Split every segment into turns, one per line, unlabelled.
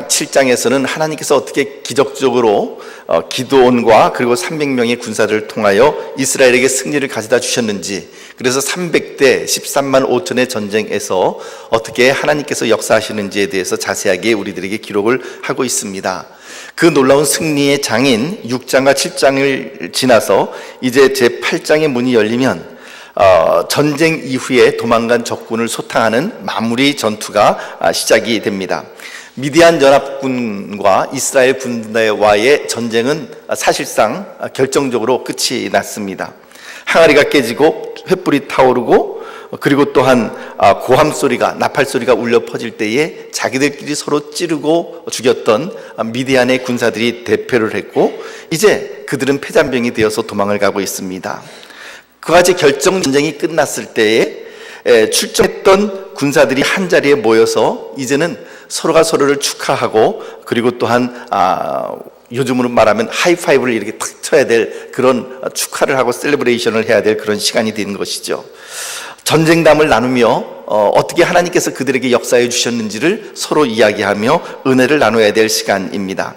6장, 7장에서는 하나님께서 어떻게 기적적으로 기드온과 그리고 300명의 군사들을 통하여 이스라엘에게 승리를 가져다 주셨는지, 그래서 300대 13만 5천의 전쟁에서 어떻게 하나님께서 역사하시는지에 대해서 자세하게 우리들에게 기록을 하고 있습니다. 그 놀라운 승리의 장인 6장과 7장을 지나서 이제 제8장의 문이 열리면 전쟁 이후에 도망간 적군을 소탕하는 마무리 전투가 시작이 됩니다. 미디안 연합군과 이스라엘 군대와의 전쟁은 사실상 결정적으로 끝이 났습니다. 항아리가 깨지고 횃불이 타오르고, 그리고 또한 고함 소리가, 나팔 소리가 울려 퍼질 때에 자기들끼리 서로 찌르고 죽였던 미디안의 군사들이 대표를 했고, 이제 그들은 패잔병이 되어서 도망을 가고 있습니다. 그와 같이 결정 전쟁이 끝났을 때에 출정했던 군사들이 한 자리에 모여서 이제는 서로가 서로를 축하하고, 그리고 또한 요즘으로 말하면 하이파이브를 이렇게 탁 쳐야 될 그런 축하를 하고 셀레브레이션을 해야 될 그런 시간이 된 것이죠. 전쟁담을 나누며 어떻게 하나님께서 그들에게 역사해 주셨는지를 서로 이야기하며 은혜를 나눠야 될 시간입니다.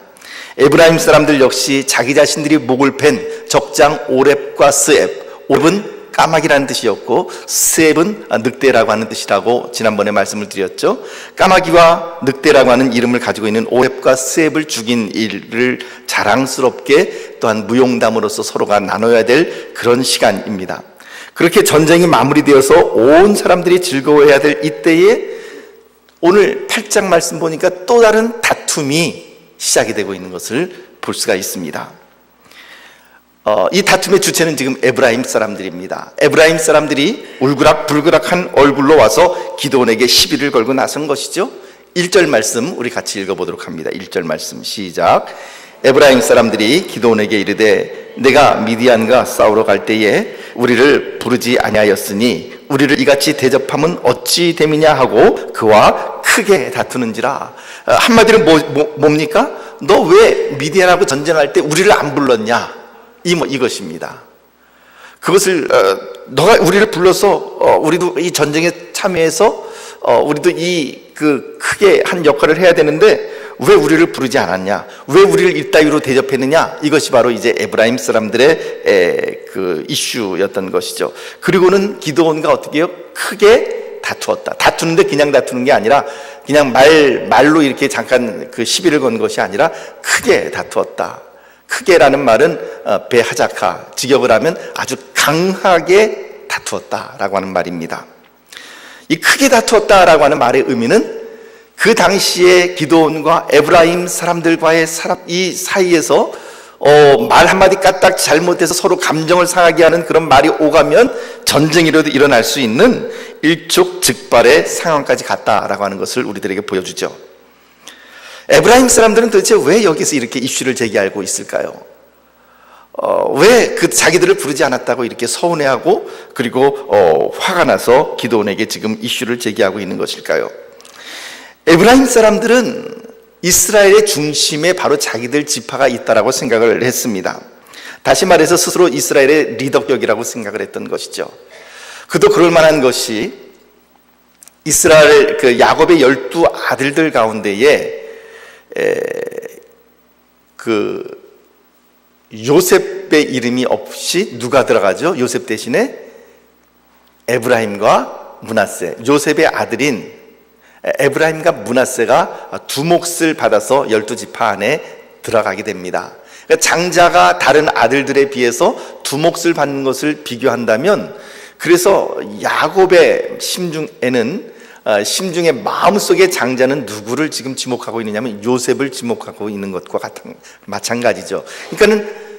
에브라임 사람들 역시 자기 자신들이 목을 팬 적장 오렙과 스앱, 오렙은 까마귀라는 뜻이었고 스앱은 늑대라고 하는 뜻이라고 지난번에 말씀을 드렸죠. 까마귀와 늑대라고 하는 이름을 가지고 있는 오렙과 스앱을 죽인 일을 자랑스럽게 또한 무용담으로서 서로가 나눠야 될 그런 시간입니다. 그렇게 전쟁이 마무리되어서 온 사람들이 즐거워해야 될 이때에 오늘 8장 말씀 보니까 또 다른 다툼이 시작이 되고 있는 것을 볼 수가 있습니다. 이 다툼의 주체는 지금 에브라임 사람들입니다. 에브라임 사람들이 울그락불그락한 얼굴로 와서 기드온에게 시비를 걸고 나선 것이죠. 1절 말씀 우리 같이 읽어보도록 합니다. 1절 말씀 시작. 에브라임 사람들이 기드온에게 이르되 내가 미디안과 싸우러 갈 때에 우리를 부르지 아니하였으니 우리를 이같이 대접함은 어찌 됨이냐 하고 그와 크게 다투는지라. 한마디로 뭡니까? 너 왜 미디안하고 전쟁할 때 우리를 안 불렀냐? 이것입니다. 그것을 너가 우리를 불러서 우리도 이 전쟁에 참여해서 우리도 크게 한 역할을 해야 되는데 왜 우리를 부르지 않았냐? 왜 우리를 이따위로 대접했느냐? 이것이 바로 이제 에브라임 사람들의 그 이슈였던 것이죠. 그리고는 기드온과 어떻게 해요? 크게 다투었다. 다투는데 그냥 다투는 게 아니라 그냥 말로 이렇게 잠깐 그 시비를 건 것이 아니라 크게 다투었다. 크게라는 말은 베하자카, 직역을 하면 아주 강하게 다투었다라고 하는 말입니다. 이 크게 다투었다라고 하는 말의 의미는 그 당시에 기드온과 에브라임 사람들과의 이 사이에서 말 한마디 까딱 잘못해서 서로 감정을 상하게 하는 그런 말이 오가면 전쟁이라도 일어날 수 있는 일촉즉발의 상황까지 갔다라고 하는 것을 우리들에게 보여주죠. 에브라임 사람들은 도대체 왜 여기서 이렇게 이슈를 제기하고 있을까요? 왜 자기들을 부르지 않았다고 이렇게 서운해하고 그리고 화가 나서 기드온에게 지금 이슈를 제기하고 있는 것일까요? 에브라임 사람들은 이스라엘의 중심에 바로 자기들 지파가 있다라고 생각을 했습니다. 다시 말해서 스스로 이스라엘의 리더격이라고 생각을 했던 것이죠. 그도 그럴 만한 것이 이스라엘 야곱의 12 아들들 가운데에 요셉의 이름이 없이 누가 들어가죠? 요셉 대신에 에브라임과 므낫세, 요셉의 아들인 에브라임과 므낫세가 두 몫을 받아서 12지파 안에 들어가게 됩니다. 그러니까 장자가 다른 아들들에 비해서 두 몫을 받는 것을 비교한다면, 그래서 야곱의 심중의 마음속에 장자는 누구를 지금 지목하고 있느냐면 요셉을 지목하고 있는 것과 마찬가지죠. 그러니까는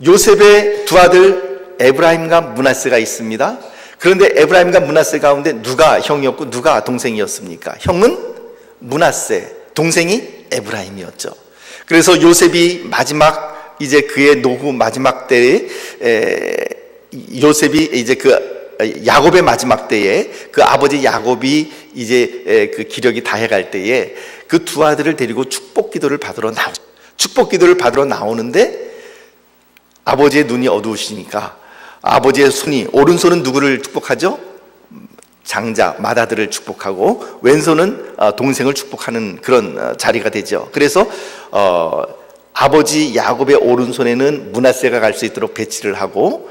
요셉의 두 아들 에브라임과 므낫세가 있습니다. 그런데 에브라임과 므낫세 가운데 누가 형이었고 누가 동생이었습니까? 형은 므낫세, 동생이 에브라임이었죠. 그래서 요셉이 마지막 이제 그의 노후 마지막 때에 요셉이 이제 야곱의 마지막 때에 그 아버지 야곱이 이제 그 기력이 다해갈 때에 그 두 아들을 데리고 축복 기도를 받으러 나오는데 아버지의 눈이 어두우시니까 아버지의 손이, 오른손은 누구를 축복하죠? 장자 맏아들을 축복하고 왼손은 동생을 축복하는 그런 자리가 되죠. 그래서 아버지 야곱의 오른손에는 므낫세가 갈 수 있도록 배치를 하고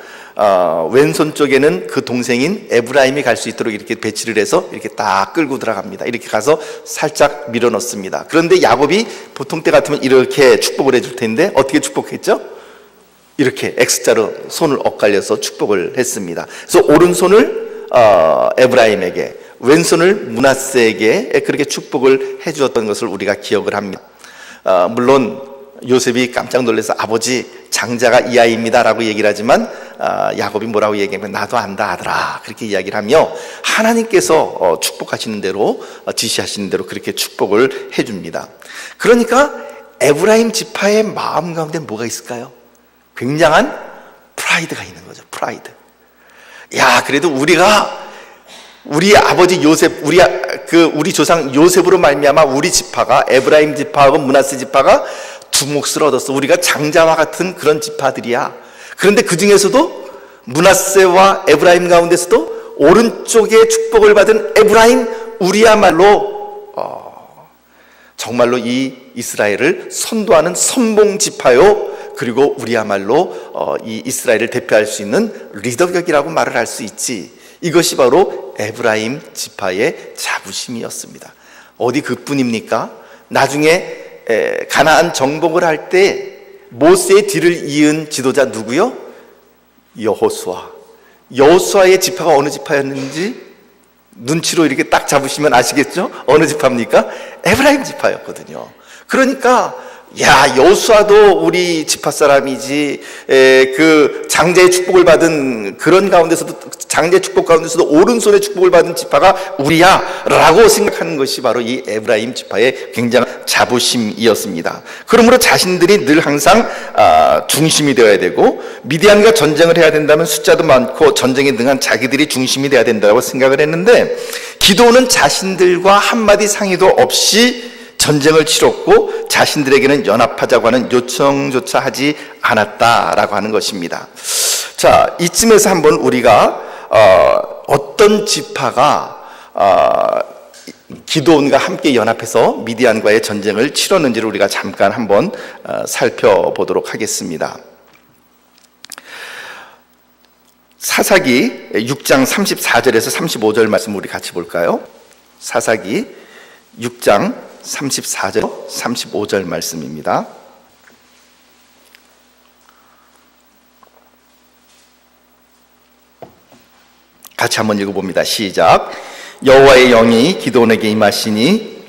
왼손 쪽에는 그 동생인 에브라임이 갈 수 있도록 이렇게 배치를 해서 이렇게 딱 끌고 들어갑니다. 이렇게 가서 살짝 밀어 넣습니다. 그런데 야곱이 보통 때 같으면 이렇게 축복을 해줄 텐데 어떻게 축복했죠? 이렇게 X자로 손을 엇갈려서 축복을 했습니다. 그래서 오른손을 에브라임에게, 왼손을 므낫세에게 그렇게 축복을 해주었던 것을 우리가 기억을 합니다. 물론 요셉이 깜짝 놀라서 아버지 장자가 이 아이입니다 라고 얘기를 하지만 야곱이 뭐라고 얘기하면 나도 안다 아들아 그렇게 이야기를 하며 하나님께서 축복하시는 대로 지시하시는 대로 그렇게 축복을 해줍니다. 그러니까 에브라임 지파의 마음 가운데 뭐가 있을까요? 굉장한 프라이드가 있는 거죠. 프라이드. 야, 그래도 우리 아버지 요셉, 우리 조상 요셉으로 말미암아 우리 지파가 에브라임 지파하고 므낫세 지파가 두 몫을 얻었어. 우리가 장자와 같은 그런 지파들이야. 그런데 그 중에서도 므낫세와 에브라임 가운데서도 오른쪽에 축복을 받은 에브라임, 우리야말로 정말로 이 이스라엘을 선도하는 선봉 지파요. 그리고 우리야말로 이 이스라엘을 대표할 수 있는 리더격이라고 말을 할 수 있지. 이것이 바로 에브라임 지파의 자부심이었습니다. 어디 그뿐입니까? 나중에 가나안 정복을 할 때 모세의 뒤를 이은 지도자 누구요? 여호수아. 여호수아의 지파가 어느 지파였는지 눈치로 이렇게 딱 잡으시면 아시겠죠? 어느 지파입니까? 에브라임 지파였거든요. 그러니까 야, 여호수아도 우리 지파 사람이지. 그 장자의 축복을 받은 그런 가운데서도, 장자의 축복 가운데서도 오른손의 축복을 받은 지파가 우리야 라고 생각하는 것이 바로 이 에브라임 지파의 굉장한 자부심이었습니다. 그러므로 자신들이 늘 항상 중심이 되어야 되고, 미디안과 전쟁을 해야 된다면 숫자도 많고 전쟁에 능한 자기들이 중심이 되어야 된다고 생각을 했는데, 기도는 자신들과 한마디 상의도 없이 전쟁을 치렀고 자신들에게는 연합하자고 하는 요청조차 하지 않았다라고 하는 것입니다. 자, 이쯤에서 한번 우리가 어떤 지파가 기드온과 함께 연합해서 미디안과의 전쟁을 치렀는지를 우리가 잠깐 한번 살펴보도록 하겠습니다. 사사기 6장 34절에서 35절 말씀 우리 같이 볼까요? 사사기 6장 34절, 35절 말씀입니다. 같이 한번 읽어봅니다. 시작. 여호와의 영이 기드온에게 임하시니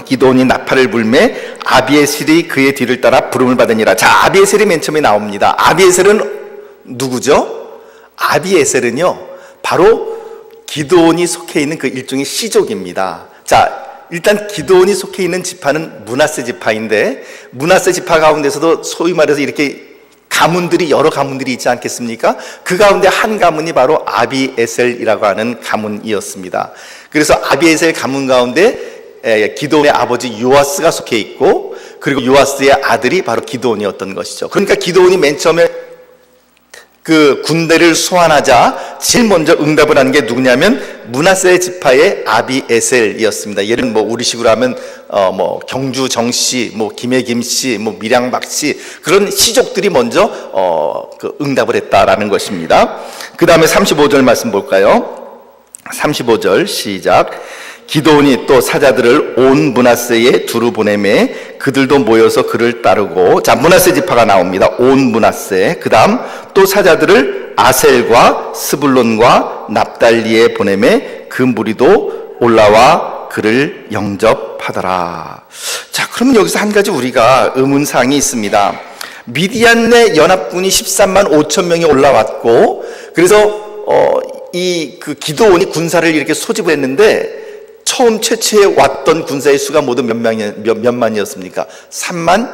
기드온이 나팔을 불매 아비에셀이 그의 뒤를 따라 부름을 받으니라. 자, 아비에셀이 맨 처음에 나옵니다. 아비에셀은 누구죠? 아비에셀은요, 바로 기드온이 속해 있는 그 일종의 시족입니다. 자, 일단 기드온이 속해 있는 지파는 므낫세 지파인데, 므낫세 지파 가운데서도 소위 말해서 이렇게 가문들이, 여러 가문들이 있지 않겠습니까? 그 가운데 한 가문이 바로 아비에셀이라고 하는 가문이었습니다. 그래서 아비에셀 가문 가운데 기드온의 아버지 요아스가 속해 있고, 그리고 요아스의 아들이 바로 기드온이었던 것이죠. 그러니까 기드온이 맨 처음에 그 군대를 소환하자 제일 먼저 응답을 하는 게 누구냐면 므낫세 지파의 아비에셀이었습니다. 예를 들면 뭐 우리식으로 하면 뭐 경주 정씨, 뭐 김해 김씨, 뭐 밀양 박씨, 그런 시족들이 먼저 그 응답을 했다라는 것입니다. 그 다음에 35절 말씀 볼까요? 35절 시작. 기드온이 또 사자들을 온 므낫세에 두루 보내매 그들도 모여서 그를 따르고, 자, 므낫세 지파가 나옵니다. 온 므낫세. 그 다음 또 사자들을 아셀과 스불론과 납달리에 보내매 그 무리도 올라와 그를 영접하더라. 자, 그러면 여기서 한 가지 우리가 의문사항이 있습니다. 미디안 내 연합군이 13만 5천 명이 올라왔고, 그래서 그 기드온이 군사를 이렇게 소집을 했는데, 처음 최초에 왔던 군사의 수가 모두 몇 만이었습니까? 3만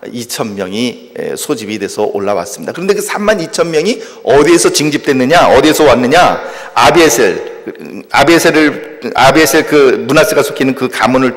2천 명이 소집이 돼서 올라왔습니다. 그런데 그 3만 2천 명이 어디에서 징집됐느냐? 어디에서 왔느냐? 아비에셀 그 므낫세가 속해 있는 그 가문을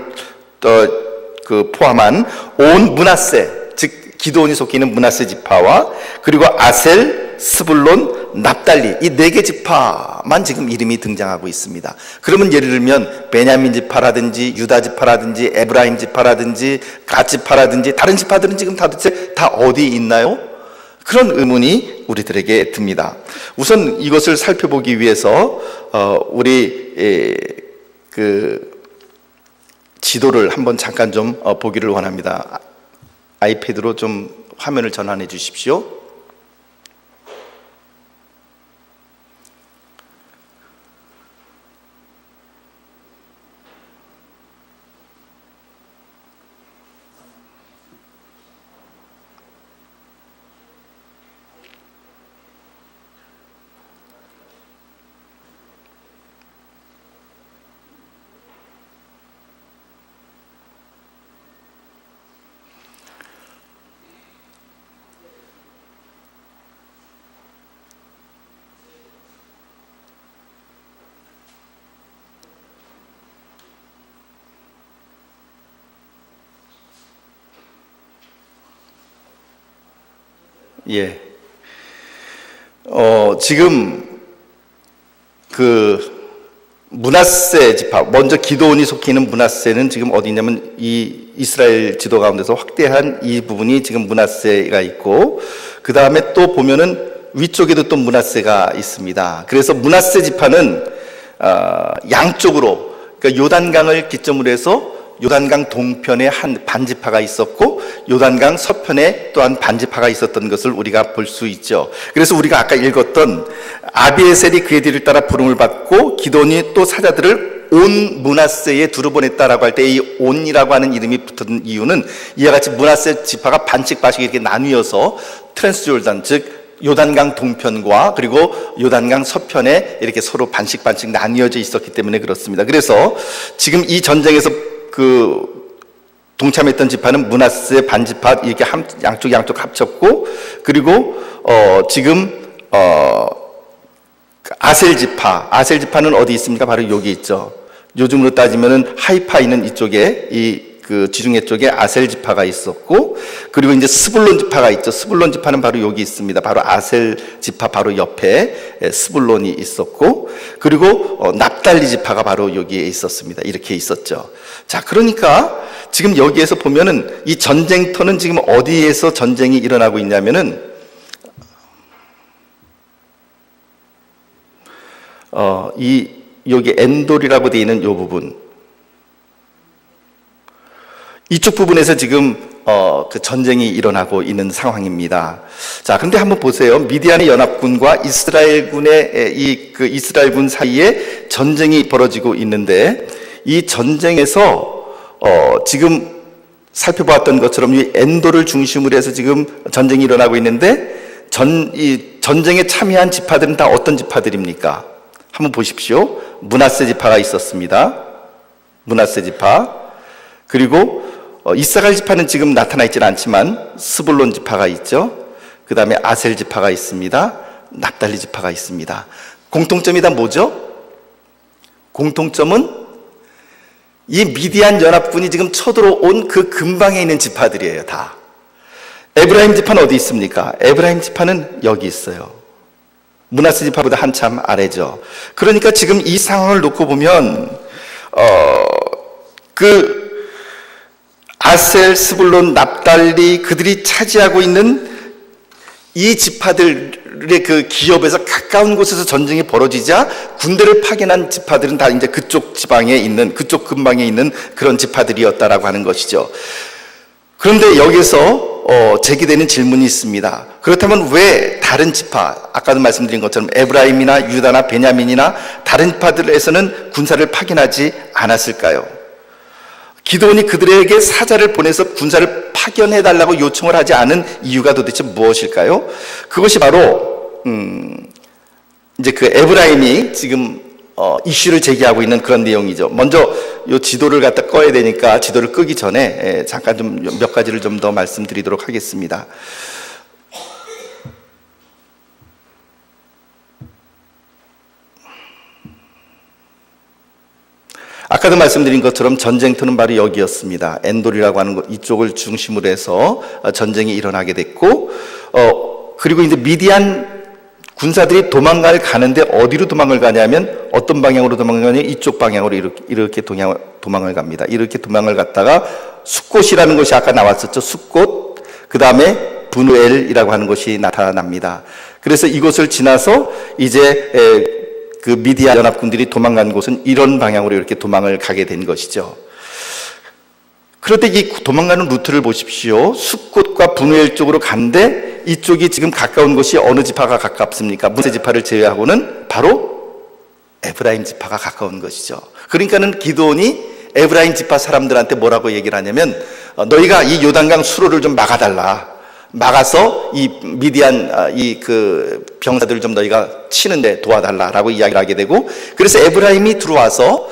그 포함한 온 므낫세, 즉 기드온이 속해 있는 므낫세 지파와, 그리고 아셀, 스불론, 납달리 이 4개 지파만 지금 이름이 등장하고 있습니다. 그러면 예를 들면 베냐민 지파라든지 유다 지파라든지 에브라임 지파라든지 갓 지파라든지 다른 지파들은 지금 도대체 다 어디 있나요? 그런 의문이 우리들에게 듭니다. 우선 이것을 살펴보기 위해서 우리 그 지도를 한번 잠깐 좀 보기를 원합니다. 아이패드로 좀 화면을 전환해 주십시오. 예. 지금 그 므낫세 지파, 먼저 기드온이 속해 있는 므낫세는 지금 어디 있냐면 이 이스라엘 지도 가운데서 확대한 이 부분이 지금 므낫세가 있고, 그 다음에 또 보면은 위쪽에도 또 므낫세가 있습니다. 그래서 므낫세 지파는 양쪽으로, 그러니까 요단강을 기점으로 해서 요단강 동편에 한 반지파가 있었고 요단강 서편에 또한 반지파가 있었던 것을 우리가 볼 수 있죠. 그래서 우리가 아까 읽었던 아비에셀이 그의 뒤를 따라 부름을 받고 기드온이 또 사자들을 온 므낫세에 두루 보냈다라고 할 때 이 온이라고 하는 이름이 붙은 이유는 이와 같이 므낫세 지파가 반씩 이렇게 나뉘어서 트랜스조르단, 즉 요단강 동편과 그리고 요단강 서편에 이렇게 서로 반씩 나뉘어져 있었기 때문에 그렇습니다. 그래서 지금 이 전쟁에서 그 동참했던 지파는 므낫세 반지파 이렇게 양쪽 합쳤고, 그리고 지금 아셀 지파는 어디 있습니까? 바로 여기 있죠. 요즘으로 따지면은 하이파 있는 이쪽에 그 지중해 쪽에 아셀 지파가 있었고, 그리고 이제 스불론 지파가 있죠. 스불론 지파는 바로 여기 있습니다. 바로 아셀 지파 바로 옆에 스불론이 있었고, 그리고 납달리 지파가 바로 여기에 있었습니다. 이렇게 있었죠. 자, 그러니까 지금 여기에서 보면은 이 전쟁터는 지금 어디에서 전쟁이 일어나고 있냐면은 여기 엔돌이라고 되어 있는 이 부분, 이쪽 부분에서 지금 그 전쟁이 일어나고 있는 상황입니다. 자, 그런데 한번 보세요. 미디안의 연합군과 이스라엘군의 이스라엘군 사이에 전쟁이 벌어지고 있는데, 이 전쟁에서 지금 살펴보았던 것처럼 이 엔도를 중심으로 해서 지금 전쟁이 일어나고 있는데, 이 전쟁에 참여한 지파들은 다 어떤 지파들입니까? 한번 보십시오. 므낫세 지파가 있었습니다. 므낫세 지파. 그리고 이사갈 지파는 지금 나타나 있지는 않지만 스불론 지파가 있죠. 그 다음에 아셀 지파가 있습니다. 납달리 지파가 있습니다. 공통점이 다 뭐죠? 공통점은 이 미디안 연합군이 지금 쳐들어온 그 근방에 있는 지파들이에요. 다. 에브라임 지파는 어디 있습니까? 에브라임 지파는 여기 있어요. 므낫세 지파보다 한참 아래죠. 그러니까 지금 이 상황을 놓고 보면 그 아셀, 스불론, 납달리 그들이 차지하고 있는 이 지파들의 그 기업에서 가까운 곳에서 전쟁이 벌어지자 군대를 파견한 지파들은 다 이제 그쪽 지방에 있는, 그쪽 근방에 있는 그런 지파들이었다라고 하는 것이죠. 그런데 여기서 제기되는 질문이 있습니다. 그렇다면 왜 다른 지파, 아까도 말씀드린 것처럼 에브라임이나 유다나 베냐민이나 다른 지파들에서는 군사를 파견하지 않았을까요? 기드온이 그들에게 사자를 보내서 군사를 파견해달라고 요청을 하지 않은 이유가 도대체 무엇일까요? 그것이 바로 이제 그 에브라임이 지금 이슈를 제기하고 있는 그런 내용이죠. 먼저 이 지도를 갖다 꺼야 되니까 지도를 끄기 전에 잠깐 좀 몇 가지를 좀 더 말씀드리도록 하겠습니다. 아까도 말씀드린 것처럼 전쟁터는 바로 여기였습니다. 엔돌이라고 하는 곳, 이쪽을 중심으로 해서 전쟁이 일어나게 됐고, 그리고 이제 미디안 군사들이 도망갈 가는데 어디로 도망을 가냐면 어떤 방향으로 도망가냐면 이쪽 방향으로 이렇게 도망을 갑니다. 이렇게 도망을 갔다가 숫곳이라는 곳이 아까 나왔었죠. 숫곳, 그 다음에 분우엘이라고 하는 곳이 나타납니다. 그래서 이곳을 지나서 이제 그 미디안 연합군들이 도망간 곳은 이런 방향으로 이렇게 도망을 가게 된 것이죠. 그런데 이 도망가는 루트를 보십시오. 숫곳과 분우엘 쪽으로 간데 이쪽이 지금 가까운 곳이 어느 지파가 가깝습니까? 문세 지파를 제외하고는 바로 에브라임 지파가 가까운 것이죠. 그러니까는 기드온이 에브라임 지파 사람들한테 뭐라고 얘기를 하냐면 너희가 이 요단강 수로를 좀 막아달라. 막아서 이 미디안 그 병사들을 좀 너희가 치는데 도와달라라고 이야기를 하게 되고, 그래서 에브라임이 들어와서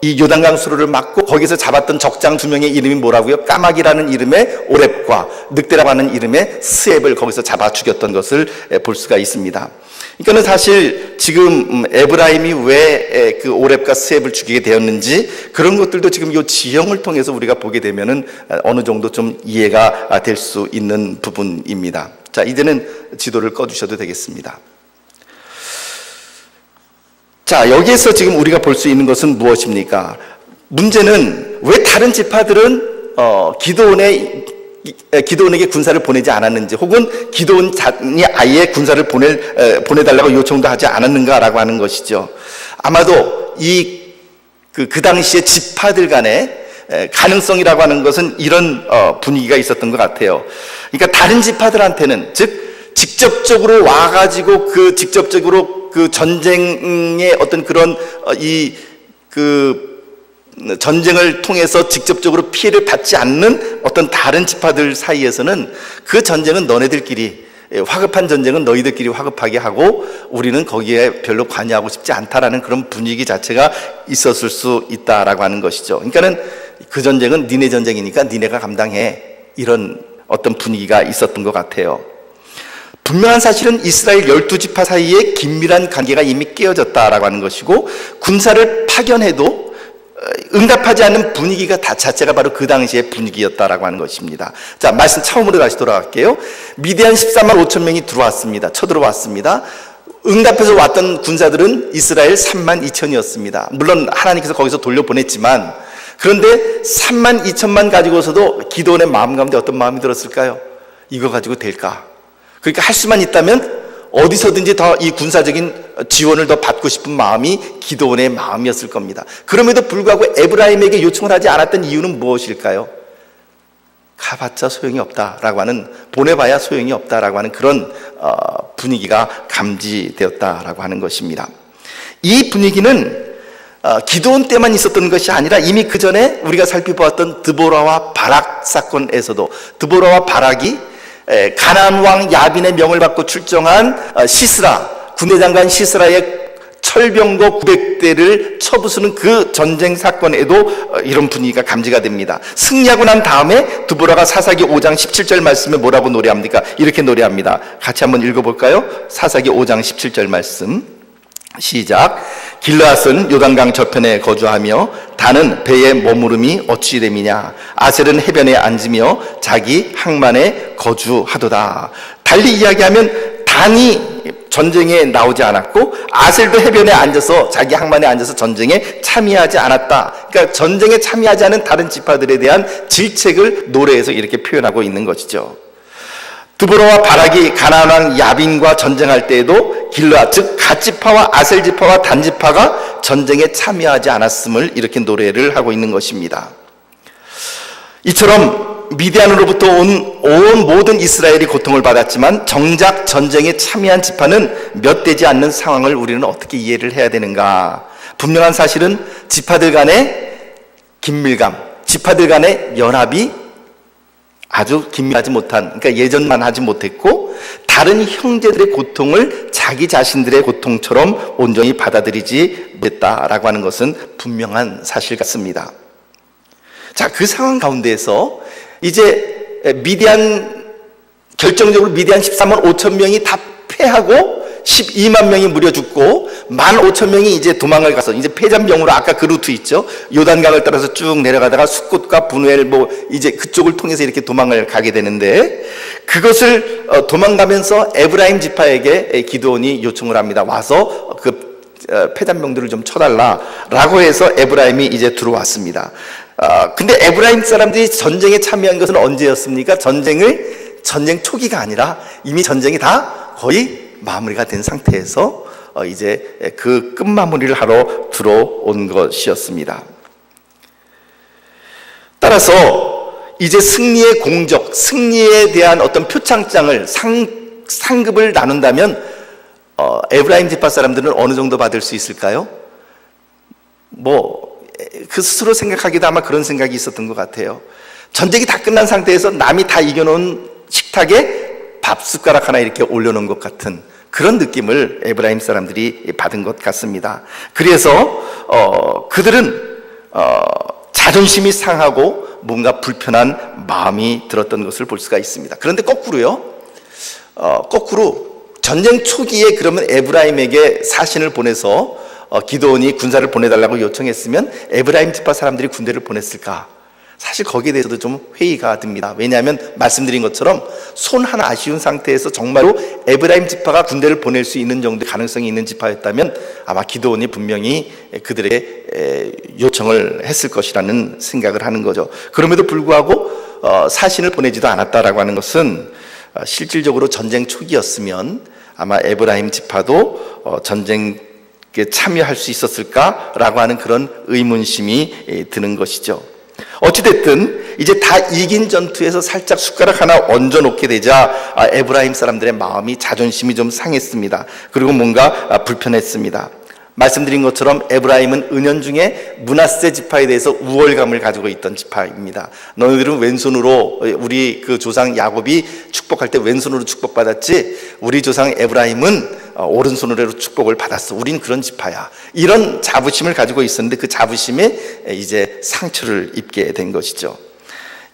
이 요단강 수로를 막고 거기서 잡았던 적장 2명의 이름이 뭐라고요? 까마귀라는 이름의 오렙과 늑대라고 하는 이름의 스앱을 거기서 잡아 죽였던 것을 볼 수가 있습니다. 그러니까는 사실 지금 에브라임이 왜 그 오렙과 스앱을 죽이게 되었는지 그런 것들도 지금 이 지형을 통해서 우리가 보게 되면은 어느 정도 좀 이해가 될 수 있는 부분입니다. 자, 이제는 지도를 꺼주셔도 되겠습니다. 자, 여기에서 지금 우리가 볼 수 있는 것은 무엇입니까? 문제는 왜 다른 지파들은 기드온에게 군사를 보내지 않았는지, 혹은 기드온이 아예 군사를 보내달라고 요청도 하지 않았는가라고 하는 것이죠. 아마도 그 당시에 지파들 간의 가능성이라고 하는 것은 이런 분위기가 있었던 것 같아요. 그러니까 다른 지파들한테는, 즉 직접적으로 와가지고 직접적으로 그 전쟁의 어떤 그런 전쟁을 통해서 직접적으로 피해를 받지 않는 어떤 다른 지파들 사이에서는 그 전쟁은 너네들끼리, 화급한 전쟁은 너희들끼리 화급하게 하고 우리는 거기에 별로 관여하고 싶지 않다라는 그런 분위기 자체가 있었을 수 있다라고 하는 것이죠. 그러니까는 그 전쟁은 니네 전쟁이니까 니네가 감당해, 이런 어떤 분위기가 있었던 것 같아요. 분명한 사실은 이스라엘 12지파 사이에 긴밀한 관계가 이미 깨어졌다라고 하는 것이고, 군사를 파견해도 응답하지 않는 분위기가 자체가 바로 그 당시의 분위기였다라고 하는 것입니다. 자, 말씀 처음으로 다시 돌아갈게요. 미디안 14만 5천 명이 들어왔습니다. 쳐들어왔습니다. 응답해서 왔던 군사들은 이스라엘 3만 2천이었습니다. 물론 하나님께서 거기서 돌려보냈지만, 그런데 3만 2천만 가지고서도 기드온의 마음 가운데 어떤 마음이 들었을까요? 이거 가지고 될까? 그러니까 할 수만 있다면 어디서든지 더 이 군사적인 지원을 더 받고 싶은 마음이 기드온의 마음이었을 겁니다. 그럼에도 불구하고 에브라임에게 요청을 하지 않았던 이유는 무엇일까요? 가봤자 소용이 없다라고 하는, 보내봐야 소용이 없다라고 하는 그런 분위기가 감지되었다라고 하는 것입니다. 이 분위기는 기드온 때만 있었던 것이 아니라 이미 그 전에 우리가 살펴보았던 드보라와 바락 사건에서도, 드보라와 바락이 가나안 왕 야빈의 명을 받고 출정한 시스라, 군대장관 시스라의 철병거 900대를 쳐부수는 그 전쟁 사건에도 이런 분위기가 감지가 됩니다. 승리하고 난 다음에 드보라가 사사기 5장 17절 말씀에 뭐라고 노래합니까? 이렇게 노래합니다. 같이 한번 읽어볼까요? 사사기 5장 17절 말씀 시작. 길르앗은 요단강 저편에 거주하며 단은 배에 머무름이 어찌 됨이냐. 아셀은 해변에 앉으며 자기 항만에 거주하도다. 달리 이야기하면 단이 전쟁에 나오지 않았고 아셀도 해변에 앉아서 자기 항만에 앉아서 전쟁에 참여하지 않았다. 그러니까 전쟁에 참여하지 않은 다른 지파들에 대한 질책을 노래에서 이렇게 표현하고 있는 것이죠. 드보라와 바락이 가나안 왕 야빈과 전쟁할 때에도 길르앗, 즉 갓지파와 아셀지파와 단지파가 전쟁에 참여하지 않았음을 이렇게 노래를 하고 있는 것입니다. 이처럼 미디안으로부터 온 모든 이스라엘이 고통을 받았지만 정작 전쟁에 참여한 지파는 몇 되지 않는 상황을 우리는 어떻게 이해를 해야 되는가? 분명한 사실은 지파들 간의 긴밀감, 지파들 간의 연합이 아주 긴밀하지 못한, 그러니까 예전만 하지 못했고 다른 형제들의 고통을 자기 자신들의 고통처럼 온전히 받아들이지 못했다라고 하는 것은 분명한 사실 같습니다. 자, 그 상황 가운데에서 이제 결정적으로 미디안 14만 5천 명이 다 패하고 12만 명이 무려 죽고 15,000명이 이제 도망을 가서 이제 패잔병으로 아까 그 루트 있죠. 요단강을 따라서 쭉 내려가다가 숫곳과 분우엘 이제 그쪽을 통해서 이렇게 도망을 가게 되는데 그것을 도망가면서 에브라임 지파에게 기드온이 요청을 합니다. 와서 그 패잔병들을 좀 쳐달라라고 해서 에브라임이 이제 들어왔습니다. 근데 에브라임 사람들이 전쟁에 참여한 것은 언제였습니까? 전쟁 초기가 아니라 이미 전쟁이 다 거의 마무리가 된 상태에서 이제 그 끝마무리를 하러 들어온 것이었습니다. 따라서 이제 승리의 공적, 승리에 대한 어떤 표창장을 상급을 나눈다면 에브라임 지파 사람들은 어느 정도 받을 수 있을까요? 그 스스로 생각하기도 아마 그런 생각이 있었던 것 같아요. 전쟁이 다 끝난 상태에서 남이 다 이겨놓은 식탁에 밥 숟가락 하나 이렇게 올려놓은 것 같은 그런 느낌을 에브라임 사람들이 받은 것 같습니다. 그래서 그들은 자존심이 상하고 뭔가 불편한 마음이 들었던 것을 볼 수가 있습니다. 그런데 거꾸로 전쟁 초기에 그러면 에브라임에게 사신을 보내서 기드온이 군사를 보내달라고 요청했으면 에브라임 지파 사람들이 군대를 보냈을까? 사실 거기에 대해서도 좀 회의가 듭니다. 왜냐하면 말씀드린 것처럼 손 하나 아쉬운 상태에서 정말로 에브라임 지파가 군대를 보낼 수 있는 정도의 가능성이 있는 지파였다면 아마 기드온이 분명히 그들에게 요청을 했을 것이라는 생각을 하는 거죠. 그럼에도 불구하고 사신을 보내지도 않았다라고 하는 것은 실질적으로 전쟁 초기였으면 아마 에브라임 지파도 전쟁에 참여할 수 있었을까라고 하는 그런 의문심이 드는 것이죠. 어찌됐든 이제 다 이긴 전투에서 살짝 숟가락 하나 얹어 놓게 되자 에브라임 사람들의 마음이 자존심이 좀 상했습니다. 그리고 뭔가 불편했습니다. 말씀드린 것처럼 에브라임은 은연중에 므낫세 지파에 대해서 우월감을 가지고 있던 지파입니다. 너희들은 왼손으로 우리 그 조상 야곱이 축복할 때 왼손으로 축복받았지 우리 조상 에브라임은 오른손으로 축복을 받았어. 우린 그런 지파야. 이런 자부심을 가지고 있었는데 그 자부심에 이제 상처를 입게 된 것이죠.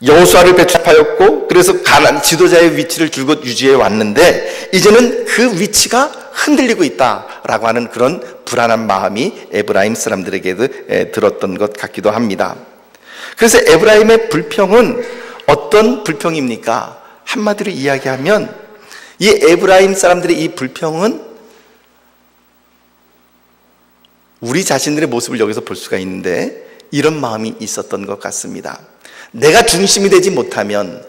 여호수아를 배출하였고 그래서 지도자의 위치를 줄곧 유지해 왔는데 이제는 그 위치가 흔들리고 있다라고 하는 그런 불안한 마음이 에브라임 사람들에게도 들었던 것 같기도 합니다. 그래서 에브라임의 불평은 어떤 불평입니까? 한마디로 이야기하면 이 에브라임 사람들의 이 불평은 우리 자신들의 모습을 여기서 볼 수가 있는데 이런 마음이 있었던 것 같습니다. 내가 중심이 되지 못하면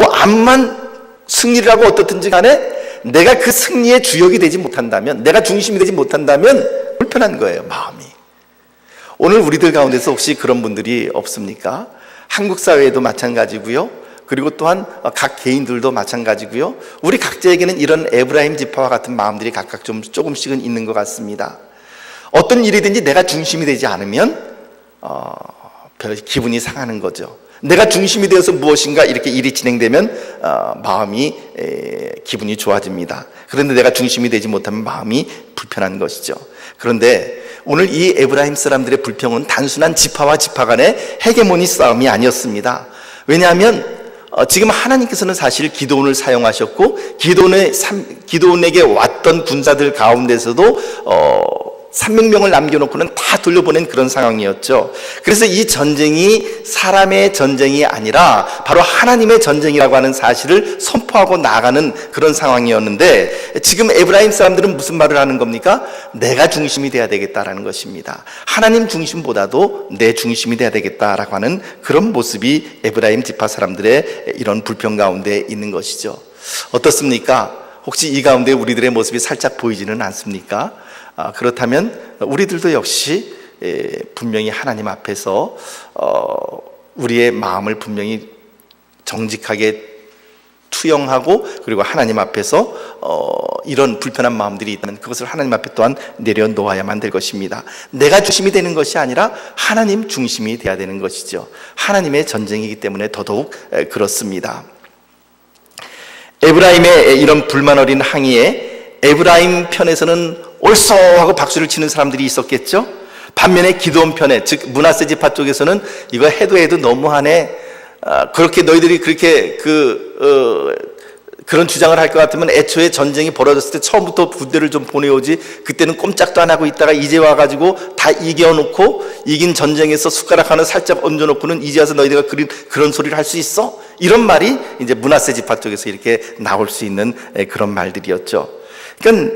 암만 승리를 하고 어떻든지 간에 내가 그 승리의 주역이 되지 못한다면, 내가 중심이 되지 못한다면 불편한 거예요, 마음이. 오늘 우리들 가운데서 혹시 그런 분들이 없습니까? 한국 사회에도 마찬가지고요. 그리고 또한 각 개인들도 마찬가지고요. 우리 각자에게는 이런 에브라임 지파와 같은 마음들이 각각 조금씩은 있는 것 같습니다. 어떤 일이든지 내가 중심이 되지 않으면 별 기분이 상하는 거죠. 내가 중심이 되어서 무엇인가 이렇게 일이 진행되면 마음이 기분이 좋아집니다. 그런데 내가 중심이 되지 못하면 마음이 불편한 것이죠. 그런데 오늘 이 에브라임 사람들의 불평은 단순한 지파와 지파 간의 헤게모니 싸움이 아니었습니다. 왜냐하면 지금 하나님께서는 사실 기드온을 사용하셨고 기드온에게 왔던 군사들 가운데서도 300명을 남겨놓고는 다 돌려보낸 그런 상황이었죠. 그래서 이 전쟁이 사람의 전쟁이 아니라 바로 하나님의 전쟁이라고 하는 사실을 선포하고 나가는 그런 상황이었는데 지금 에브라임 사람들은 무슨 말을 하는 겁니까? 내가 중심이 돼야 되겠다라는 것입니다. 하나님 중심보다도 내 중심이 돼야 되겠다라고 하는 그런 모습이 에브라임 지파 사람들의 이런 불평 가운데 있는 것이죠. 어떻습니까? 혹시 이 가운데 우리들의 모습이 살짝 보이지는 않습니까? 그렇다면 우리들도 역시 분명히 하나님 앞에서 우리의 마음을 분명히 정직하게 투영하고 그리고 하나님 앞에서 이런 불편한 마음들이 있다면 그것을 하나님 앞에 또한 내려놓아야만 될 것입니다. 내가 중심이 되는 것이 아니라 하나님 중심이 돼야 되는 것이죠. 하나님의 전쟁이기 때문에 더더욱 그렇습니다. 에브라임의 이런 불만 어린 항의에 에브라임 편에서는 옳소 하고 박수를 치는 사람들이 있었겠죠. 반면에 기드온 편에, 즉 므낫세 지파 쪽에서는 이거 해도 너무하네. 그렇게 너희들이 그렇게 그런 주장을 할 것 같으면 애초에 전쟁이 벌어졌을 때 처음부터 부대를 좀 보내오지, 그때는 꼼짝도 안 하고 있다가 이제 와가지고 다 이겨놓고 이긴 전쟁에서 숟가락 하나 살짝 얹어놓고는 이제 와서 너희가 그런 소리를 할 수 있어? 이런 말이 이제 므낫세 지파 쪽에서 이렇게 나올 수 있는 그런 말들이었죠. 그러니까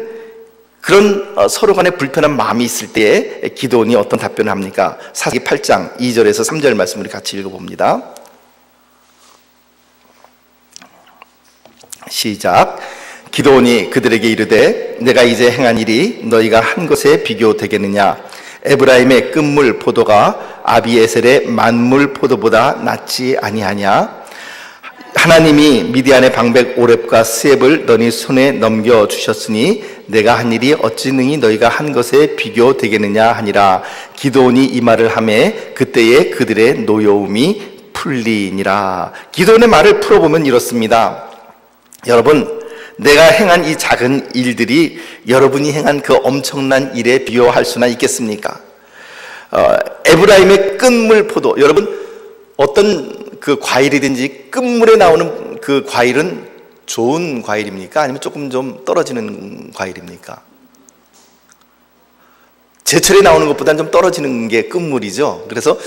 그런 서로 간에 불편한 마음이 있을 때에 기드온이 어떤 답변을 합니까? 사사기 8장 2절에서 3절 말씀을 같이 읽어봅니다. 시작. 기드온이 그들에게 이르되 내가 이제 행한 일이 너희가 한 것에 비교되겠느냐? 에브라임의 끝물 포도가 아비에셀의 만물 포도보다 낫지 아니하냐? 하나님이 미디안의 방백 오렙과 스앱을 너희 손에 넘겨주셨으니 내가 한 일이 어찌 능히 너희가 한 것에 비교되겠느냐 하니라. 기드온이 이 말을 하매 그때에 그들의 노여움이 풀리니라. 기드온의 말을 풀어보면 이렇습니다. 여러분, 내가 행한 이 작은 일들이 여러분이 행한 그 엄청난 일에 비교할 수나 있겠습니까? 에브라임의 끝물 포도, 여러분 어떤 그 과일이든지 끝물에 나오는 그 과일은 좋은 과일입니까? 아니면 조금 좀 떨어지는 과일입니까? 제철에 나오는 것보다는 좀 떨어지는 게 끝물이죠. 그래서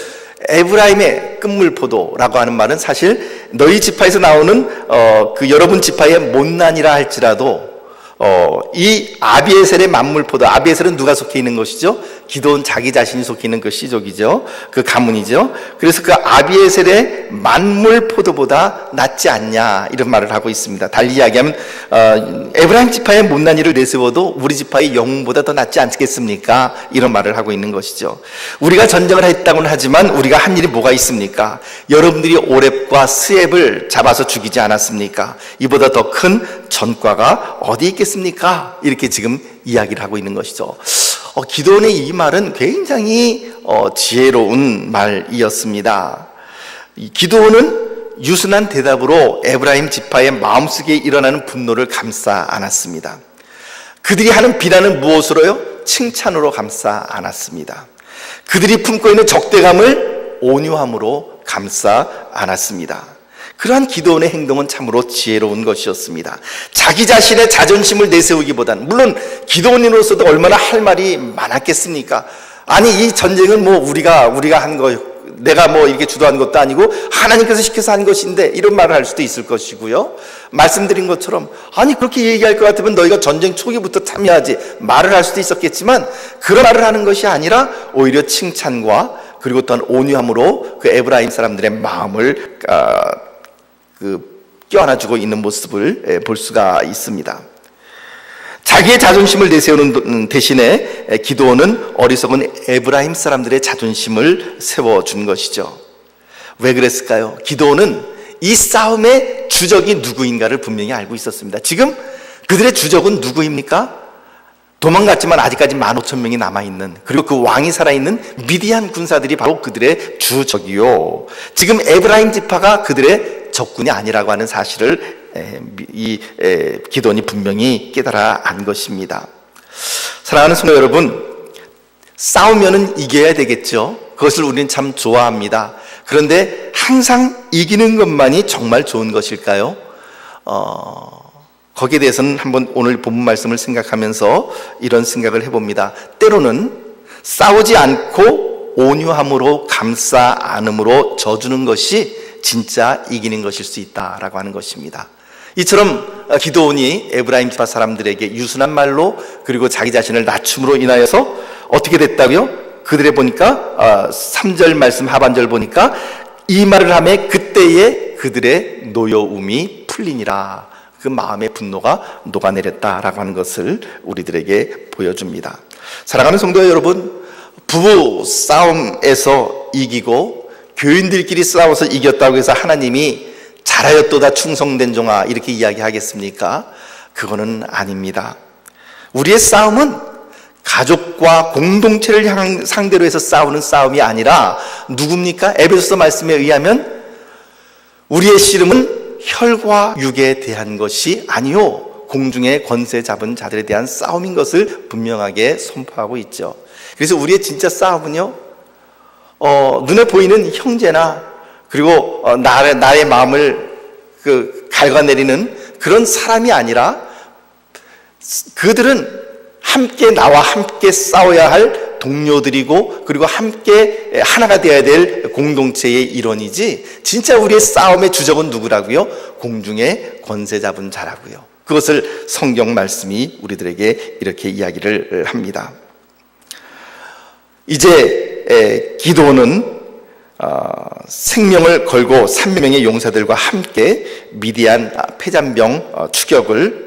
에브라임의 끝물 포도라고 하는 말은 사실 너희 지파에서 나오는 그 여러분 지파의 못난이라 할지라도 이 아비에셀의 만물 포도, 아비에셀은 누가 속해 있는 것이죠? 기드온 자기 자신이 속해 있는 그 씨족이죠. 그 가문이죠. 그래서 그 아비에셀의 만물 포도보다 낫지 않냐, 이런 말을 하고 있습니다. 달리 이야기하면 에브라임 지파의 못난이를 내세워도 우리 지파의 영웅보다 더 낫지 않겠습니까? 이런 말을 하고 있는 것이죠. 우리가 전쟁을 했다고는 하지만 우리가 한 일이 뭐가 있습니까? 여러분들이 오렙과 스앱을 잡아서 죽이지 않았습니까? 이보다 더 큰 전과가 어디 있겠습니까? 이렇게 지금 이야기를 하고 있는 것이죠. 기드온의 이 말은 굉장히 지혜로운 말이었습니다. 기드온은 유순한 대답으로 에브라임 지파의 마음속에 일어나는 분노를 감싸 안았습니다. 그들이 하는 비난은 무엇으로요? 칭찬으로 감싸 안았습니다. 그들이 품고 있는 적대감을 온유함으로 감싸 안았습니다. 그러한 기드온의 행동은 참으로 지혜로운 것이었습니다. 자기 자신의 자존심을 내세우기보다는, 물론 기드온으로서도 얼마나 할 말이 많았겠습니까? 아니, 이 전쟁은 뭐 우리가 한 거, 내가 뭐 이렇게 주도한 것도 아니고 하나님께서 시켜서 한 것인데, 이런 말을 할 수도 있을 것이고요. 말씀드린 것처럼 아니 그렇게 얘기할 것 같으면 너희가 전쟁 초기부터 참여하지, 말을 할 수도 있었겠지만 그런 말을 하는 것이 아니라 오히려 칭찬과 그리고 또한 온유함으로 그 에브라임 사람들의 마음을 껴안아주고 있는 모습을 볼 수가 있습니다. 자기의 자존심을 내세우는 대신에 기드온은 어리석은 에브라임 사람들의 자존심을 세워준 것이죠. 왜 그랬을까요? 기드온은 이 싸움의 주적이 누구인가를 분명히 알고 있었습니다. 지금 그들의 주적은 누구입니까? 도망갔지만 아직까지 15,000명이 남아있는, 그리고 그 왕이 살아있는 미디안 군사들이 바로 그들의 주적이요, 지금 에브라임 지파가 그들의 적군이 아니라고 하는 사실을 기드온이 분명히 깨달아 안 것입니다. 사랑하는 성도 여러분, 싸우면은 이겨야 되겠죠. 그것을 우리는 참 좋아합니다. 그런데 항상 이기는 것만이 정말 좋은 것일까요? 거기에 대해서는 한번 오늘 본문 말씀을 생각하면서 이런 생각을 해봅니다. 때로는 싸우지 않고 온유함으로 감싸 안음으로 져주는 것이 진짜 이기는 것일 수 있다라고 하는 것입니다. 이처럼 기드온이 에브라임 지파 사람들에게 유순한 말로 그리고 자기 자신을 낮춤으로 인하여서 어떻게 됐다고요? 그들의 보니까 3절 말씀 하반절 보니까 이 말을 하며 그때에 그들의 노여움이 풀리니라. 그 마음의 분노가 녹아내렸다라고 하는 것을 우리들에게 보여줍니다. 사랑하는 성도 여러분, 부부 싸움에서 이기고 교인들끼리 싸워서 이겼다고 해서 하나님이 잘하였도다 충성된 종아 이렇게 이야기하겠습니까? 그거는 아닙니다. 우리의 싸움은 가족과 공동체를 상대로 해서 싸우는 싸움이 아니라 누굽니까? 에베소서 말씀에 의하면 우리의 씨름은 혈과 육에 대한 것이 아니요 공중의 권세 잡은 자들에 대한 싸움인 것을 분명하게 선포하고 있죠. 그래서 우리의 진짜 싸움은요, 눈에 보이는 형제나 그리고 나의 마음을 갉아내리는 그런 사람이 아니라 그들은 함께 나와 함께 싸워야 할 동료들이고 그리고 함께 하나가 되어야 될 공동체의 일원이지 진짜 우리의 싸움의 주적은 누구라고요? 공중의 권세 잡은 자라고요. 그것을 성경 말씀이 우리들에게 이렇게 이야기를 합니다. 이제 기도는 생명을 걸고 300명의 용사들과 함께 미디안 패잔병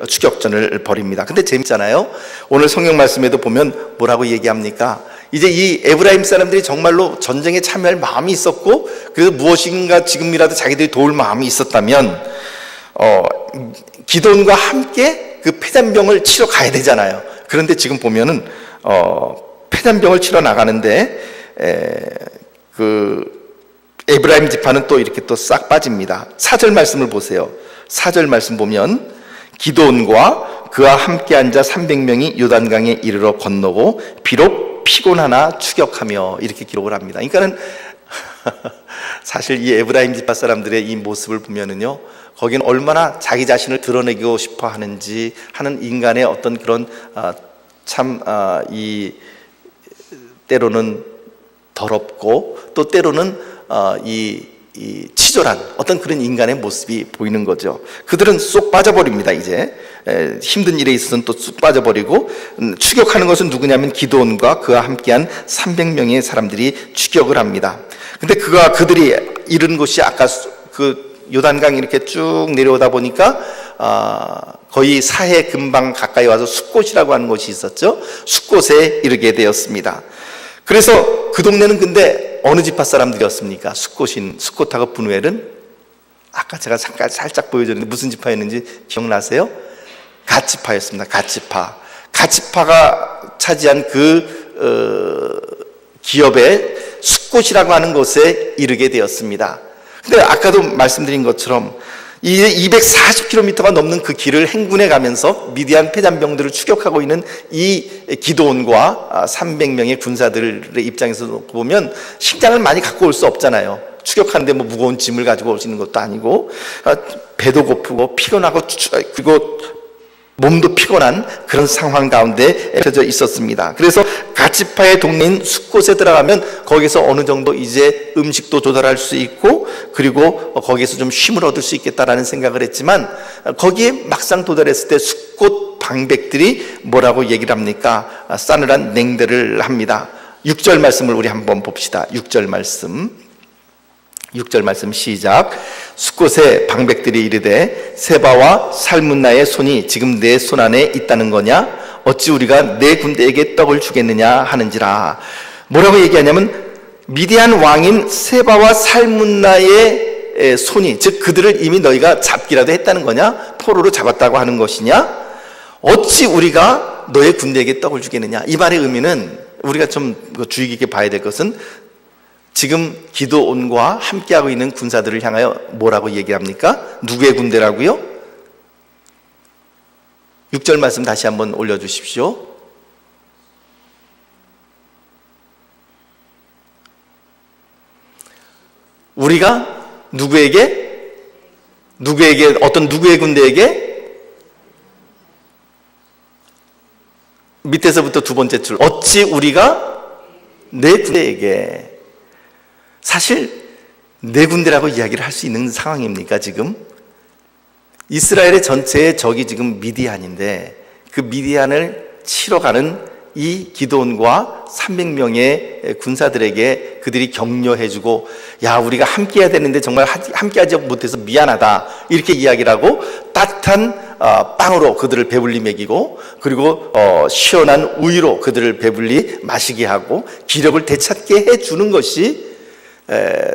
추격전을 벌입니다. 근데 재밌잖아요. 오늘 성경 말씀에도 보면 뭐라고 얘기합니까? 이제 이 에브라임 사람들이 정말로 전쟁에 참여할 마음이 있었고 그래서 무엇인가 지금이라도 자기들이 도울 마음이 있었다면 기도원과 함께 그 패잔병을 치러 가야 되잖아요. 그런데 지금 보면은 패잔병을 치러 나가는데 그 에브라임 지파는 또 이렇게 또 싹 빠집니다. 4절 말씀을 보세요. 4절 말씀 보면 기드온과 그와 함께 앉아 300명이 요단강에 이르러 건너고 비록 피곤하나 추격하며 이렇게 기록을 합니다. 그러니까는 사실 이 에브라임 지파 사람들의 이 모습을 보면은요, 거기는 얼마나 자기 자신을 드러내고 싶어 하는지 하는 인간의 어떤 그런 이 때로는 더럽고 또 때로는 이 치졸한 어떤 그런 인간의 모습이 보이는 거죠. 그들은 쏙 빠져버립니다. 이제 힘든 일에 있어서는 또 쑥 빠져버리고 추격하는 것은 누구냐면 기드온과 그와 함께한 300명의 사람들이 추격을 합니다. 근데 그들이 이른 곳이 아까 그 요단강 이렇게 쭉 내려오다 보니까 거의 사해 근방 가까이 와서 숫곳이라고 하는 곳이 있었죠. 숫곳에 이르게 되었습니다. 그래서 그 동네는 근데 어느 지파 사람들이었습니까? 숫곳하고 분우엘은 아까 제가 잠깐 살짝 보여줬는데 무슨 지파였는지 기억나세요? 갓지파였습니다. 갓지파가 차지한 그 기업의 숫곳이라고 하는 곳에 이르게 되었습니다. 근데 아까도 말씀드린 것처럼 이제 240km가 넘는 그 길을 행군해 가면서 미디안 패잔병들을 추격하고 있는 이 기드온과 300명의 군사들의 입장에서 보면 식량을 많이 갖고 올 수 없잖아요. 추격하는데 뭐 무거운 짐을 가지고 오시는 것도 아니고 배도 고프고 피곤하고 그리고 몸도 피곤한 그런 상황 가운데 펴져 있었습니다. 그래서 갓지파의 동네인 숫곳에 들어가면 거기서 어느 정도 이제 음식도 조달할 수 있고 그리고 거기에서 좀 쉼을 얻을 수 있겠다라는 생각을 했지만 거기에 막상 도달했을 때 숫곳 방백들이 뭐라고 얘기를 합니까? 싸늘한 냉대를 합니다. 6절 말씀을 우리 한번 봅시다. 6절 말씀 시작. 숫곳에 방백들이 이르되 세바와 살문나의 손이 지금 내 손 안에 있다는 거냐? 어찌 우리가 내 군대에게 떡을 주겠느냐 하는지라. 뭐라고 얘기하냐면 미디안 왕인 세바와 살문나의 손이, 즉 그들을 이미 너희가 잡기라도 했다는 거냐? 포로로 잡았다고 하는 것이냐? 어찌 우리가 너의 군대에게 떡을 주겠느냐? 이 말의 의미는 우리가 좀 주의 깊게 봐야 될 것은 지금 기드온과 함께하고 있는 군사들을 향하여 뭐라고 얘기합니까? 누구의 군대라고요? 6절 말씀 다시 한번 올려주십시오. 우리가 누구에게 어떤 누구의 군대에게? 밑에서부터 두 번째 줄. 어찌 우리가 내 군대에게. 사실 내 군대라고 이야기를 할 수 있는 상황입니까 지금? 이스라엘의 전체의 적이 지금 미디안인데 그 미디안을 치러 가는 이 기드온과 300명의 군사들에게 그들이 격려해주고 야 우리가 함께해야 되는데 정말 함께하지 못해서 미안하다 이렇게 이야기를 하고 따뜻한 빵으로 그들을 배불리 먹이고 그리고 시원한 우유로 그들을 배불리 마시게 하고 기력을 되찾게 해주는 것이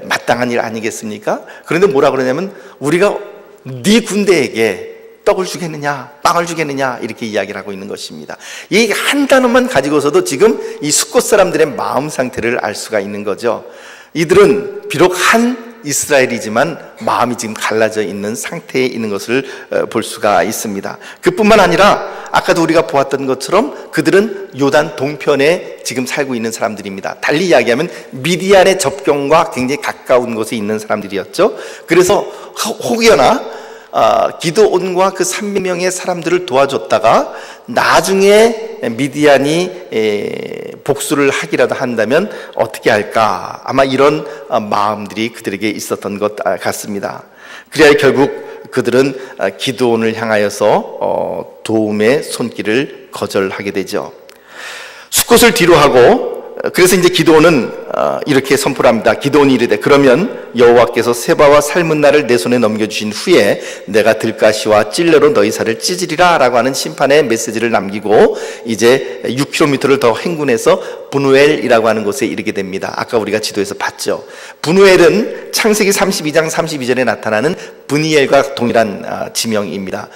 마땅한 일 아니겠습니까? 그런데 뭐라 그러냐면 우리가 네 군대에게 떡을 주겠느냐 빵을 주겠느냐 이렇게 이야기를 하고 있는 것입니다. 이 한 단어만 가지고서도 지금 이 숫곳 사람들의 마음 상태를 알 수가 있는 거죠. 이들은 비록 한 이스라엘이지만 마음이 지금 갈라져 있는 상태에 있는 것을 볼 수가 있습니다. 그뿐만 아니라 아까도 우리가 보았던 것처럼 그들은 요단 동편에 지금 살고 있는 사람들입니다. 달리 이야기하면 미디안의 접경과 굉장히 가까운 곳에 있는 사람들이었죠. 그래서 혹여나 기드온과 그 300명의 사람들을 도와줬다가 나중에 미디안이 복수를 하기라도 한다면 어떻게 할까? 아마 이런 마음들이 그들에게 있었던 것 같습니다. 그래야 결국 그들은 기드온을 향하여서 도움의 손길을 거절하게 되죠. 숫곳을 뒤로 하고, 그래서 이제 기드온은 이렇게 선포를 합니다. 기드온이 이르되 그러면 여호와께서 세바와 살문나를 내 손에 넘겨주신 후에 내가 들가시와 찔레로 너희 살을 찢으리라 라고 하는 심판의 메시지를 남기고 이제 6km를 더 행군해서 분우엘이라고 하는 곳에 이르게 됩니다. 아까 우리가 지도에서 봤죠. 분우엘은 창세기 32장 32절에 나타나는 브니엘과 동일한 지명입니다.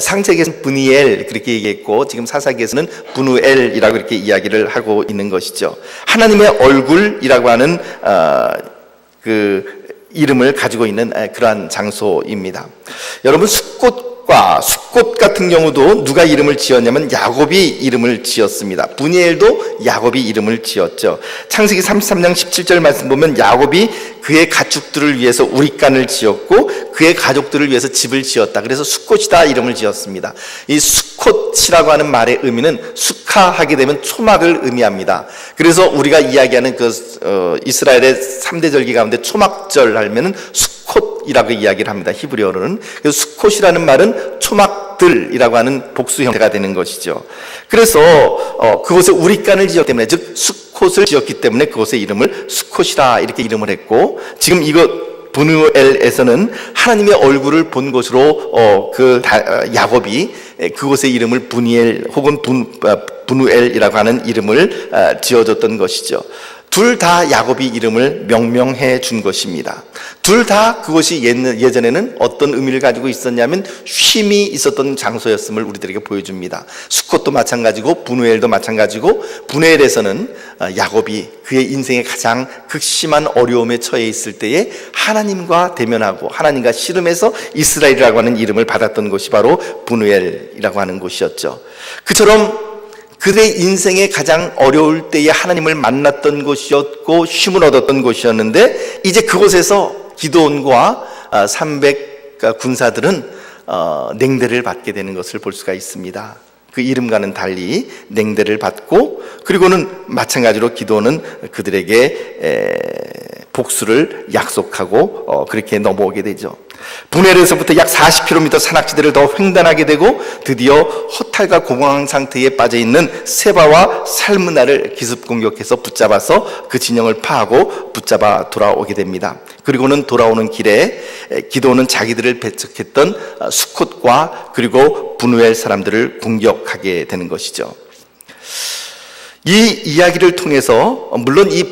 창세기에서는 브니엘 그렇게 얘기했고 지금 사사기에서는 분우엘이라고 이렇게 이야기를 하고 있는 것이죠. 하나님의 얼굴이라고 하는 그 이름을 가지고 있는 그러한 장소입니다. 여러분, 숫곳 같은 경우도 누가 이름을 지었냐면 야곱이 이름을 지었습니다. 브니엘도 야곱이 이름을 지었죠. 창세기 33장 17절 말씀 보면 야곱이 그의 가축들을 위해서 우리간을 지었고 그의 가족들을 위해서 집을 지었다. 그래서 숫곳이다 이름을 지었습니다. 이 숫곳이라고 하는 말의 의미는 수카하게 되면 초막을 의미합니다. 그래서 우리가 이야기하는 이스라엘의 3대 절기 가운데 초막절 하면은 수콧이라고 이야기를 합니다. 히브리어로는. 그래서 수콧이라는 말은 초막들이라고 하는 복수 형태가 되는 것이죠. 그래서 그곳에 우리간을 지었기 때문에, 즉 수콧을 지었기 때문에 그곳의 이름을 수콧이라 이렇게 이름을 했고, 지금 이것 분우엘에서는 하나님의 얼굴을 본 곳으로 야곱이 그곳의 이름을 분이엘 혹은 분우엘이라고 하는 이름을 지어줬던 것이죠. 둘 다 야곱이 이름을 명명해 준 것입니다. 둘 다 그것이 예전에는 어떤 의미를 가지고 있었냐면 쉼이 있었던 장소였음을 우리들에게 보여줍니다. 수콧도 마찬가지고 분우엘도 마찬가지고, 분우엘에서는 야곱이 그의 인생의 가장 극심한 어려움에 처해 있을 때에 하나님과 대면하고 하나님과 씨름해서 이스라엘이라고 하는 이름을 받았던 곳이 바로 분우엘이라고 하는 곳이었죠. 그처럼 그들의 인생의 가장 어려울 때에 하나님을 만났던 곳이었고 쉼을 얻었던 곳이었는데, 이제 그곳에서 기드온과 300 군사들은 냉대를 받게 되는 것을 볼 수가 있습니다. 그 이름과는 달리 냉대를 받고, 그리고는 마찬가지로 기드온은 그들에게 복수를 약속하고 그렇게 넘어오게 되죠. 분우엘에서부터 약 40km 산악지대를 더 횡단하게 되고 드디어 허탈과 공황 상태에 빠져있는 세바와 살므나를 기습 공격해서 붙잡아서 그 진영을 파하고 붙잡아 돌아오게 됩니다. 그리고는 돌아오는 길에 기드온은 자기들을 배척했던 수콧과 그리고 분우엘 사람들을 공격하게 되는 것이죠. 이 이야기를 통해서 물론 이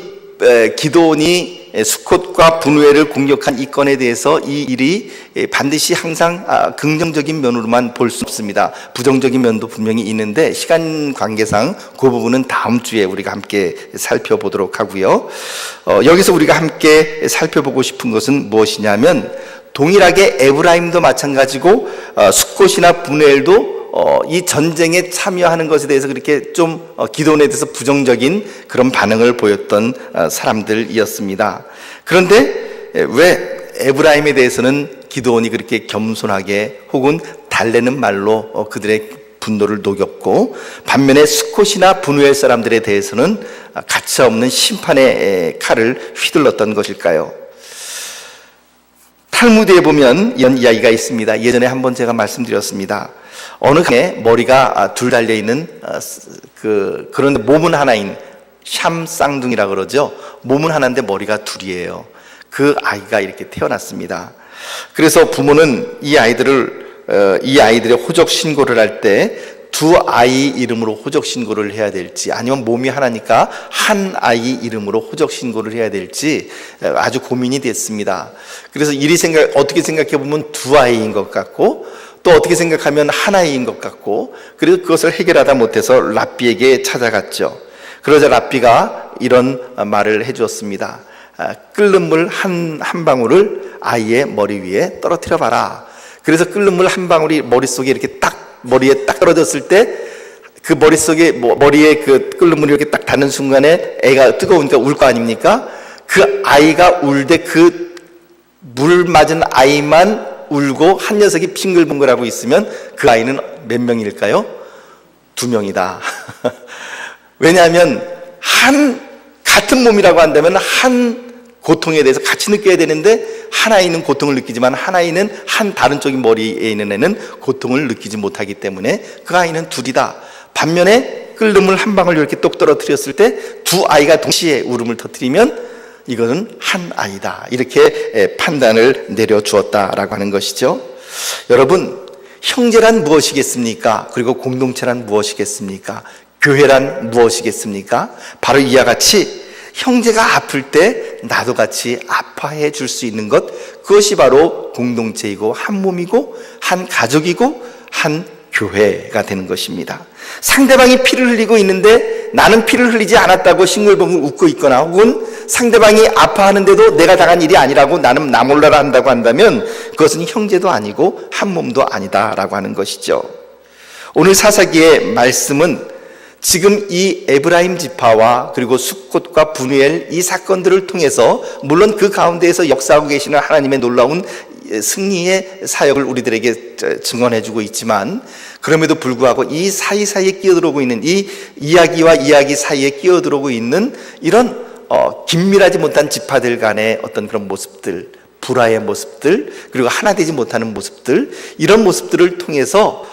기드온이 수콧과 분우엘을 공격한 이 건에 대해서 이 일이 반드시 항상 긍정적인 면으로만 볼 수 없습니다. 부정적인 면도 분명히 있는데 시간 관계상 그 부분은 다음 주에 우리가 함께 살펴보도록 하고요. 여기서 우리가 함께 살펴보고 싶은 것은 무엇이냐면, 동일하게 에브라임도 마찬가지고 수콧이나 분우엘도 이 전쟁에 참여하는 것에 대해서 그렇게 좀 기드온에 대해서 부정적인 그런 반응을 보였던 사람들이었습니다. 그런데 왜 에브라임에 대해서는 기드온이 그렇게 겸손하게 혹은 달래는 말로 그들의 분노를 녹였고, 반면에 수콧이나 분우엘 사람들에 대해서는 가차없는 심판의 칼을 휘둘렀던 것일까요? 탈무드에 보면 이런 이야기가 있습니다. 예전에 한번 제가 말씀드렸습니다. 어느 강에 머리가 둘 달려있는 그런데 몸은 하나인 샴 쌍둥이라 그러죠. 몸은 하나인데 머리가 둘이에요. 그 아이가 이렇게 태어났습니다. 그래서 부모는 이 아이들의 호적 신고를 할 때 두 아이 이름으로 호적 신고를 해야 될지, 아니면 몸이 하나니까 한 아이 이름으로 호적 신고를 해야 될지 아주 고민이 됐습니다. 그래서 어떻게 생각해 보면 두 아이인 것 같고, 또 어떻게 생각하면 한 아이인 것 같고, 그래서 그것을 해결하다 못해서 랍비에게 찾아갔죠. 그러자 랍비가 이런 말을 해주었습니다. 끓는 물 한 방울을 아이의 머리 위에 떨어뜨려 봐라. 그래서 끓는 물 한 방울이 머릿속에 이렇게 머리에 딱 떨어졌을 때 그 머리에 그 끓는 물이 이렇게 딱 닿는 순간에 애가 뜨거우니까 울 거 아닙니까? 그 아이가 울 때 그 물 맞은 아이만 울고 한 녀석이 빙글빙글하고 있으면 그 아이는 몇 명일까요? 2명이다. 왜냐하면 같은 몸이라고 한다면 한 고통에 대해서 같이 느껴야 되는데 한 아이는 고통을 느끼지만 한 아이는 한 다른 쪽인 머리에 있는 애는 고통을 느끼지 못하기 때문에 그 아이는 둘이다. 반면에 끓는 물 한 방울 이렇게 똑 떨어뜨렸을 때 두 아이가 동시에 울음을 터뜨리면 이거는 한 아이다. 이렇게 판단을 내려주었다라고 하는 것이죠. 여러분, 형제란 무엇이겠습니까? 그리고 공동체란 무엇이겠습니까? 교회란 무엇이겠습니까? 바로 이와 같이 형제가 아플 때 나도 같이 아파해 줄 수 있는 것, 그것이 바로 공동체이고 한 몸이고 한 가족이고 한 교회가 되는 것입니다. 상대방이 피를 흘리고 있는데 나는 피를 흘리지 않았다고 싱글벙글 웃고 있거나 혹은 상대방이 아파하는데도 내가 당한 일이 아니라고 나는 나 몰라라 한다고 한다면 그것은 형제도 아니고 한 몸도 아니다라고 하는 것이죠. 오늘 사사기의 말씀은 지금 이 에브라임 지파와 그리고 숫곳과 분우엘 이 사건들을 통해서 물론 그 가운데에서 역사하고 계시는 하나님의 놀라운 승리의 사역을 우리들에게 증언해주고 있지만 그럼에도 불구하고 이 사이사이에 끼어들어오고 있는 이 이야기와 이야기 사이에 끼어들어오고 있는 이런 긴밀하지 못한 지파들 간의 어떤 그런 모습들, 불화의 모습들, 그리고 하나 되지 못하는 모습들, 이런 모습들을 통해서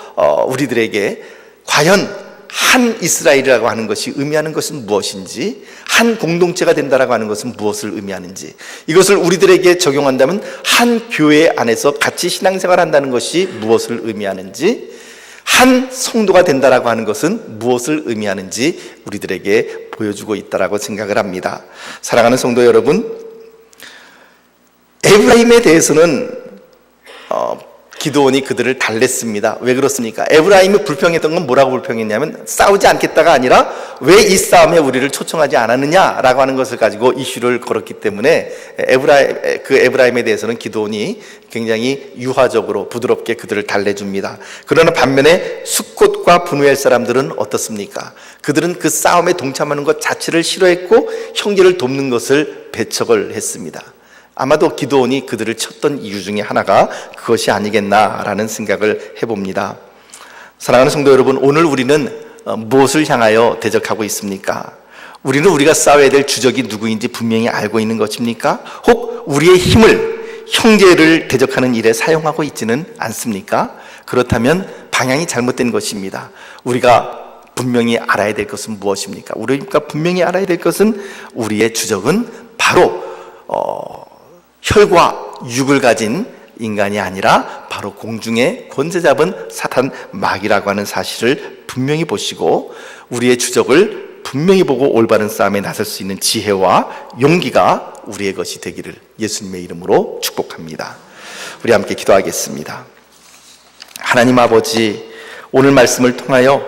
우리들에게 과연 한 이스라엘이라고 하는 것이 의미하는 것은 무엇인지, 한 공동체가 된다라고 하는 것은 무엇을 의미하는지, 이것을 우리들에게 적용한다면 한 교회 안에서 같이 신앙생활한다는 것이 무엇을 의미하는지, 한 성도가 된다라고 하는 것은 무엇을 의미하는지 우리들에게 보여주고 있다라고 생각을 합니다. 사랑하는 성도 여러분, 에브라임에 대해서는 기드온이 그들을 달랬습니다. 왜 그렇습니까? 에브라임이 불평했던 건 뭐라고 불평했냐면 싸우지 않겠다가 아니라 왜 이 싸움에 우리를 초청하지 않았느냐라고 하는 것을 가지고 이슈를 걸었기 때문에 에브라임에 대해서는 기드온이 굉장히 유화적으로 부드럽게 그들을 달래줍니다. 그러나 반면에 숫곳과 분우엘 사람들은 어떻습니까? 그들은 그 싸움에 동참하는 것 자체를 싫어했고 형제를 돕는 것을 배척을 했습니다. 아마도 기드온이 그들을 쳤던 이유 중에 하나가 그것이 아니겠나라는 생각을 해봅니다. 사랑하는 성도 여러분, 오늘 우리는 무엇을 향하여 대적하고 있습니까? 우리는 우리가 싸워야 될 주적이 누구인지 분명히 알고 있는 것입니까? 혹 우리의 힘을 형제를 대적하는 일에 사용하고 있지는 않습니까? 그렇다면 방향이 잘못된 것입니다. 우리가 분명히 알아야 될 것은 무엇입니까? 우리가 분명히 알아야 될 것은 우리의 주적은 바로 혈과 육을 가진 인간이 아니라 바로 공중의 권세 잡은 사탄 마귀라고 하는 사실을 분명히 보시고 우리의 주적을 분명히 보고 올바른 싸움에 나설 수 있는 지혜와 용기가 우리의 것이 되기를 예수님의 이름으로 축복합니다. 우리 함께 기도하겠습니다. 하나님 아버지, 오늘 말씀을 통하여